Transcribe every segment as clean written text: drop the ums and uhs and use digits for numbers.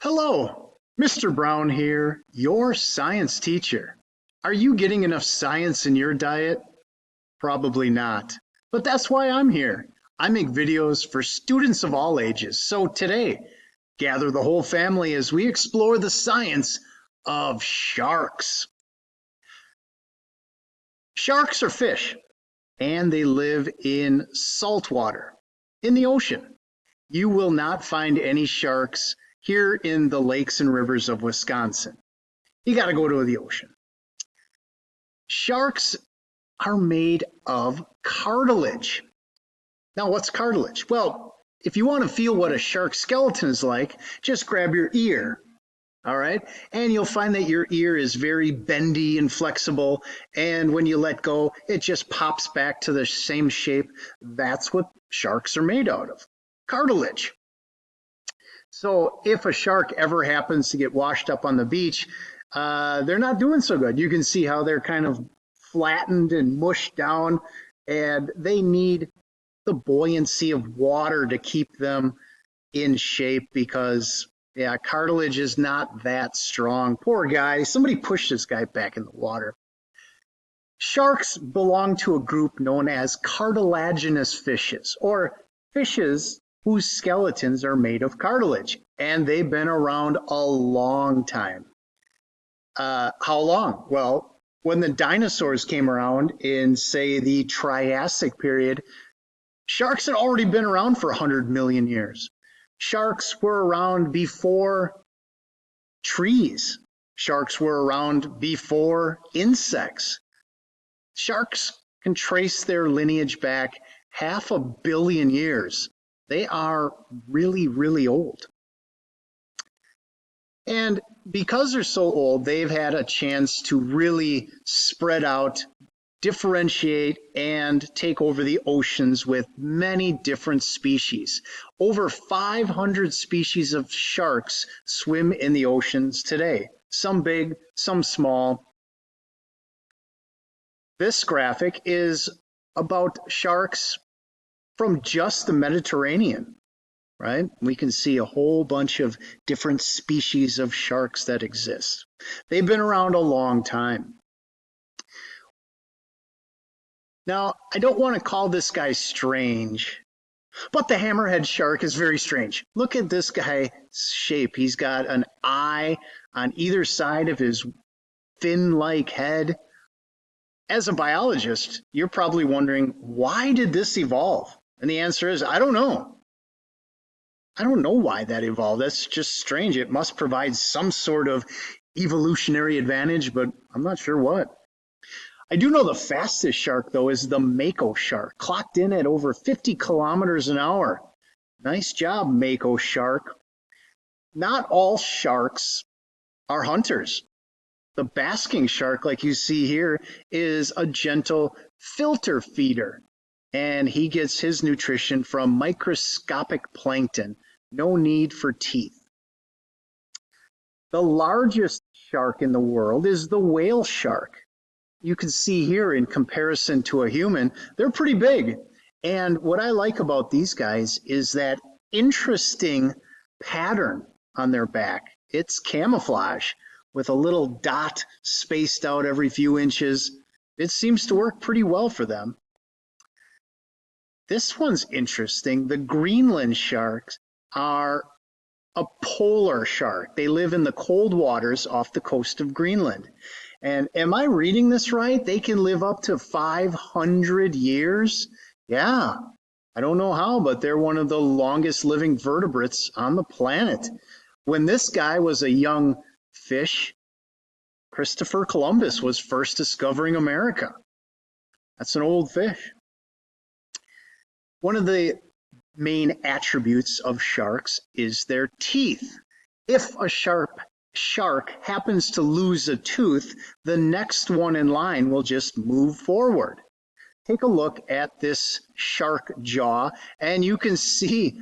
Hello, Mr. Brown here, your science teacher. Are you getting enough science in your diet? Probably not. But that's why I'm here. I make videos for students of all ages. So today, gather the whole family as we explore the science of sharks. Sharks are fish, and they live in salt water, in the ocean. You will not find any sharks here in the lakes and rivers of Wisconsin. You got to go to the ocean. Sharks are made of cartilage. Now, what's cartilage? Well, if you want to feel what a shark skeleton is like, just grab your ear. All right. And you'll find that your ear is very bendy and flexible. And when you let go, it just pops back to the same shape. That's what sharks are made out of, cartilage. So if a shark ever happens to get washed up on the beach, they're not doing so good. You can see how they're kind of flattened and mushed down, and they need the buoyancy of water to keep them in shape because, yeah, cartilage is not that strong. Poor guy. Somebody pushed this guy back in the water. Sharks belong to a group known as cartilaginous fishes, or fishes whose skeletons are made of cartilage, and they've been around a long time. How long? Well, when the dinosaurs came around in, say, the Triassic period, sharks had already been around for 100 million years. Sharks were around before trees. Sharks were around before insects. Sharks can trace their lineage back 500 million years. They are really, really old. And because they're so old, they've had a chance to really spread out, differentiate, and take over the oceans with many different species. Over 500 species of sharks swim in the oceans today, some big, some small. This graphic is about sharks from just the Mediterranean, right? We can see a whole bunch of different species of sharks that exist. They've been around a long time. Now, I don't want to call this guy strange, but the hammerhead shark is very strange. Look at this guy's shape. He's got an eye on either side of his fin-like head. As a biologist, you're probably wondering, why did this evolve? And the answer is, I don't know. I don't know why that evolved. That's just strange. It must provide some sort of evolutionary advantage, but I'm not sure what. I do know the fastest shark, though, is the mako shark, clocked in at over 50 kilometers an hour. Nice job, mako shark. Not all sharks are hunters. The basking shark, like you see here, is a gentle filter feeder, and he gets his nutrition from microscopic plankton. No need for teeth. The largest shark in the world is the whale shark. You can see here in comparison to a human, they're pretty big. And what I like about these guys is that interesting pattern on their back. It's camouflage with a little dot spaced out every few inches. It seems to work pretty well for them. This one's interesting. The Greenland sharks are a polar shark. They live in the cold waters off the coast of Greenland. And am I reading this right? They can live up to 500 years? Yeah, I don't know how, but they're one of the longest living vertebrates on the planet. When this guy was a young fish, Christopher Columbus was first discovering America. That's an old fish. One of the main attributes of sharks is their teeth. If a shark happens to lose a tooth, the next one in line will just move forward. Take a look at this shark jaw, and you can see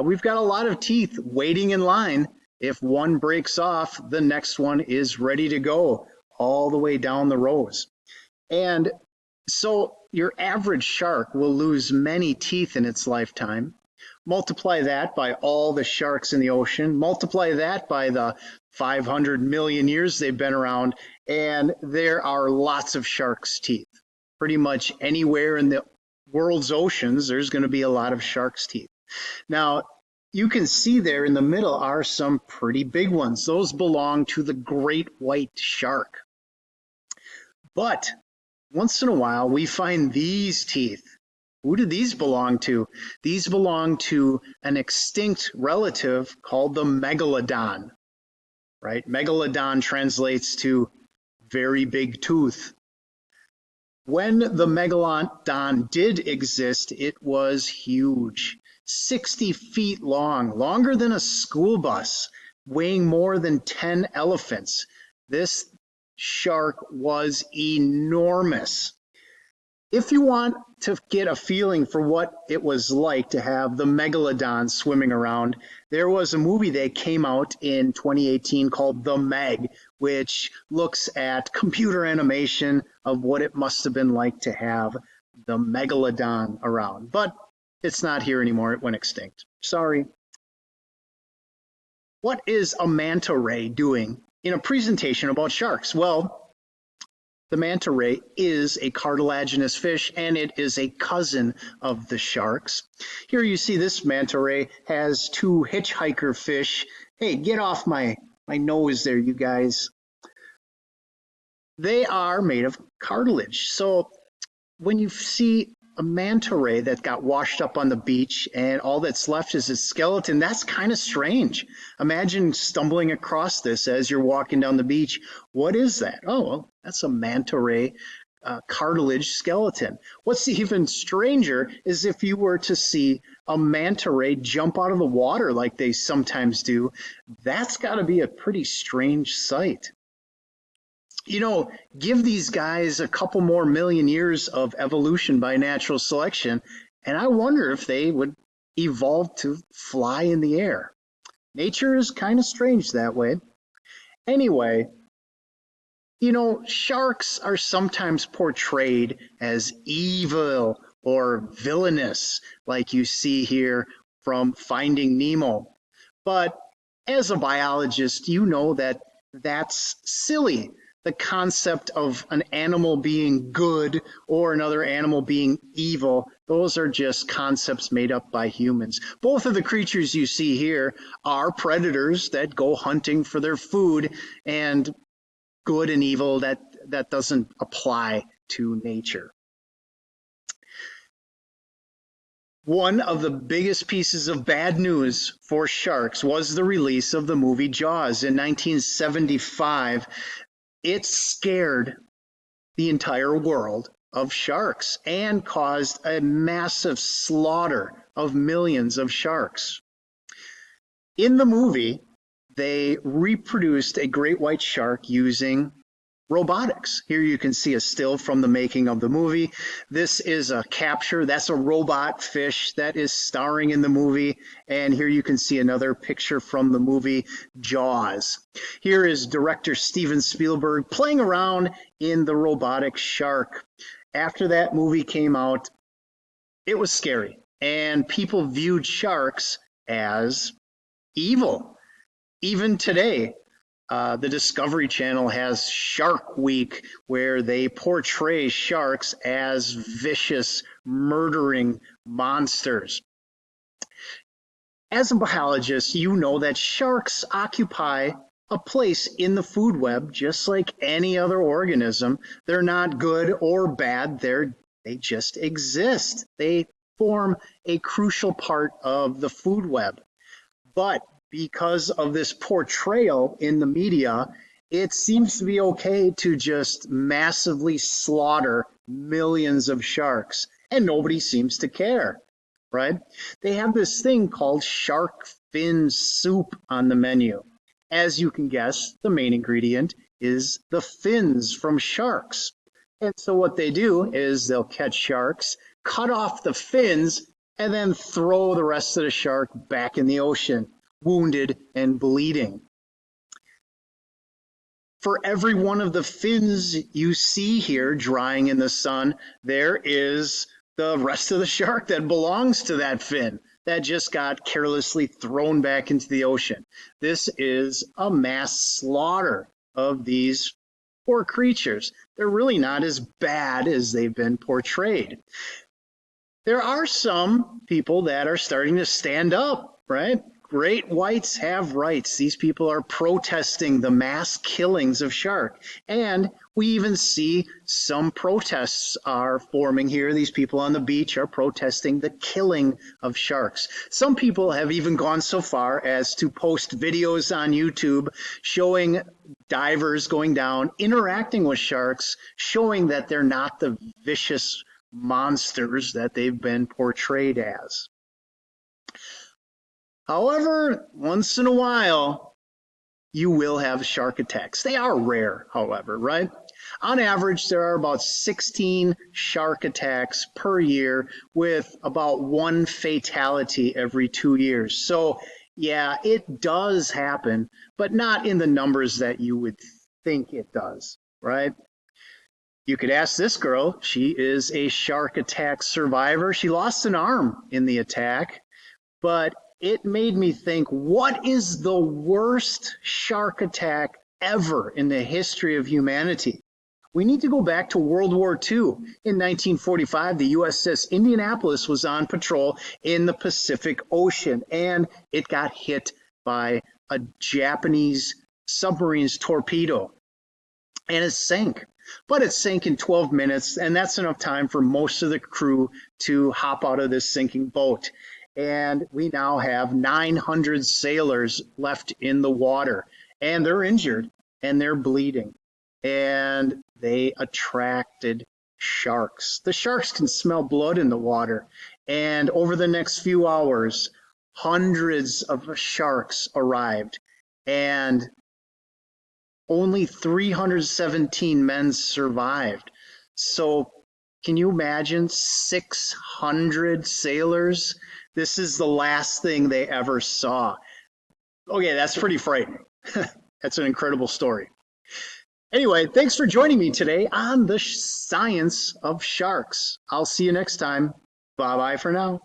we've got a lot of teeth waiting in line. If one breaks off, the next one is ready to go all the way down the rows. And so your average shark will lose many teeth in its lifetime. Multiply that by all the sharks in the ocean, multiply that by the 500 million years they've been around, and there are lots of sharks' teeth. Pretty much anywhere in the world's oceans, there's going to be a lot of sharks' teeth. Now, you can see there in the middle are some pretty big ones. Those belong to the great white shark. But once in a while, we find these teeth. Who do these belong to? These belong to an extinct relative called the megalodon, right? Megalodon translates to very big tooth. When the megalodon did exist, it was huge, 60 feet long, longer than a school bus, weighing more than 10 elephants. This shark was enormous. If you want to get a feeling for what it was like to have the megalodon swimming around, there was a movie that came out in 2018 called The Meg, which looks at computer animation of what it must have been like to have the megalodon around. But it's not here anymore. It went extinct. Sorry. What is a manta ray doing in a presentation about sharks? Well, the manta ray is a cartilaginous fish, and it is a cousin of the sharks. Here you see this manta ray has two hitchhiker fish. Hey, get off my nose there, you guys. They are made of cartilage. So when you see a manta ray that got washed up on the beach and all that's left is its skeleton, that's kind of strange. Imagine stumbling across this as you're walking down the beach. What is that? Oh, well, that's a manta ray cartilage skeleton. What's even stranger is if you were to see a manta ray jump out of the water like they sometimes do. That's got to be a pretty strange sight. You know, give these guys a couple more million years of evolution by natural selection, and I wonder if they would evolve to fly in the air. Nature is kind of strange that way. Anyway, you know, sharks are sometimes portrayed as evil or villainous, like you see here from Finding Nemo. But as a biologist, you know that that's silly. The concept of an animal being good or another animal being evil, those are just concepts made up by humans. Both of the creatures you see here are predators that go hunting for their food, and good and evil, that doesn't apply to nature. One of the biggest pieces of bad news for sharks was the release of the movie Jaws in 1975. It scared the entire world of sharks and caused a massive slaughter of millions of sharks. In the movie, they reproduced a great white shark using robotics. Here you can see a still from the making of the movie. This is a capture. That's a robot fish that is starring in the movie. And here you can see another picture from the movie Jaws. Here is director Steven Spielberg playing around in the robotic shark. After that movie came out, it was scary, and people viewed sharks as evil. Even today, the Discovery Channel has Shark Week, where they portray sharks as vicious, murdering monsters. As a biologist, you know that sharks occupy a place in the food web just like any other organism. They're not good or bad, they just exist. They form a crucial part of the food web. But because of this portrayal in the media, it seems to be okay to just massively slaughter millions of sharks, and nobody seems to care, right? They have this thing called shark fin soup on the menu. As you can guess, the main ingredient is the fins from sharks. And so what they do is they'll catch sharks, cut off the fins, and then throw the rest of the shark back in the ocean, wounded and bleeding. For every one of the fins you see here drying in the sun, there is the rest of the shark that belongs to that fin. that just got carelessly thrown back into the ocean. This is a mass slaughter of these poor creatures. They're really not as bad as they've been portrayed. There are some people that are starting to stand up, right? Great whites have rights. These people are protesting the mass killings of shark. And we even see some protests are forming here. These people on the beach are protesting the killing of sharks. Some people have even gone so far as to post videos on YouTube showing divers going down, interacting with sharks, showing that they're not the vicious monsters that they've been portrayed as. However, once in a while, you will have shark attacks. They are rare, however, right? On average, there are about 16 shark attacks per year with about one fatality every 2 years. So, yeah, it does happen, but not in the numbers that you would think it does, right? You could ask this girl. She is a shark attack survivor. She lost an arm in the attack, but it made me think, what is the worst shark attack ever in the history of humanity? We need to go back to World War II. In 1945, the USS Indianapolis was on patrol in the Pacific Ocean, and it got hit by a Japanese submarine's torpedo, and it sank. But it sank in 12 minutes, and that's enough time for most of the crew to hop out of this sinking boat. And we now have 900 sailors left in the water, and they're injured and they're bleeding, and they attracted sharks. The sharks can smell blood in the water, and over the next few hours, hundreds of sharks arrived, and only 317 men survived. So can you imagine 600 sailors? This is the last thing they ever saw. Okay, that's pretty frightening. That's an incredible story. Anyway, thanks for joining me today on the science of sharks. I'll see you next time. Bye-bye for now.